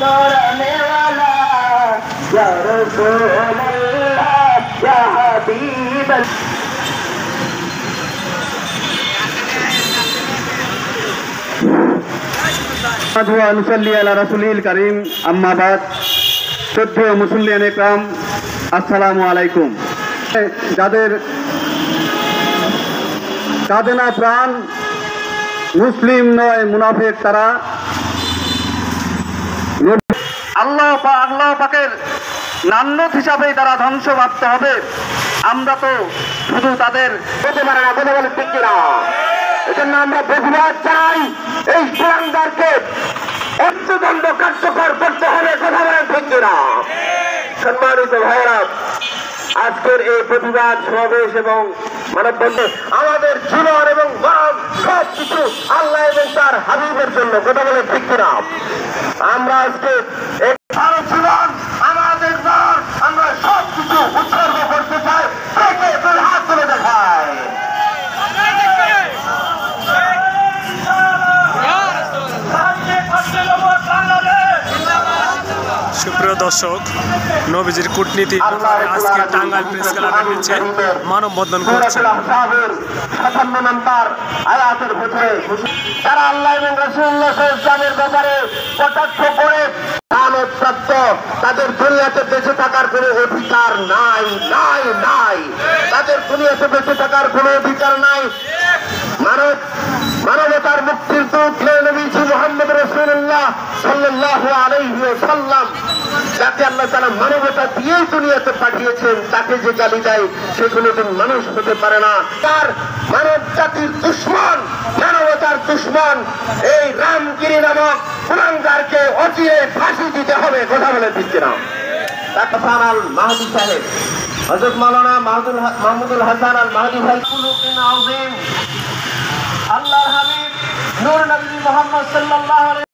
मुस्कुराने वाला या रसूल अल्लाह या हबीब নুসাল্লি আলা রাসূলিল কারীম আম্মা বাদ। শ্রদ্ধেয় মুসল্লিয়ান ইকরাম, আসসালামু আলাইকুম। যাদের কাঁদে না প্রাণ, মুসলিম নয় মুনাফিক তারা। আল্লাহ পাকের নান্নত হিসাবেই তারা ধ্বংসপ্রাপ্ত হবে। আমরা তো শুধু তাদের হতে পারে না, বলে বলে ঠিক কিনা? এজন্য আমরা প্রতিবাদ চাই, এই কুলাঙ্গারকে মৃত্যুদণ্ড কার্যকর করতে হবে, কথা বলেন ঠিক কিনা? সম্মানিত ভাইরা, আজকের এই প্রতিবাদ সমাবেশ এবং মানববন্ধন আমাদের জীবন এবং মরণ সব কিছু আল্লাহ এবং তার হাবিবের জন্য, কথা বলে ঠিক কিনা? আমরা আজকে জীবন আমাদের মরণ আমরা সব কিছু উৎসর্গ করতে চাই। হাত তুলে দেখায়। সুপ্রিয় দর্শক, নবীজির কূটনীতি আজকে টাঙ্গাইল প্রেস ক্লাবের নিচে মানববন্ধন করছে। 57 নম্বর আয়াতের ভিতরে যারা আল্লাহ এবং রাসূলুল্লাহ সাল্লাল্লাহু আলাইহি ওয়াসাল্লামের ব্যাপারে কটাক্ষ করে প্রাপ্ত, তাদের দুনিয়াতে বেঁচে থাকার কোনো অধিকার নাই, নাই নাই। তাদের দুনিয়াতে বেঁচে থাকার কোনো অধিকার নাই। মানবতার মুক্তির দূত নবীজি মুহাম্মদ রাসূলুল্লাহ সাল্লাল্লাহু আলাইহি ওয়াসাল্লাম, যাকে আল্লাহ তাআলা মানবতা দিয়েই দুনিয়াতে পাঠিয়েছেন, তাকে যে গালি দেয় সে কোনোদিন মানুষ হতে পারে না। তার মানব জাতির দুশমন, মানবতার দুশমন এই রামগিরি নামক কুলাঙ্গারকে অচিরে ফাঁসি দিতে হবে, কথা বলে দিচ্ছে না? হাসান আল মাহদী সাহেব, হযরত মাওলানা মাহমুদুল হাসান আল মাহদী ভাই, কুলুকিন আযীম, আল্লাহর হাবিব নূর নবী মুহাম্মদ সাল্লাল্লাহু আলাইহি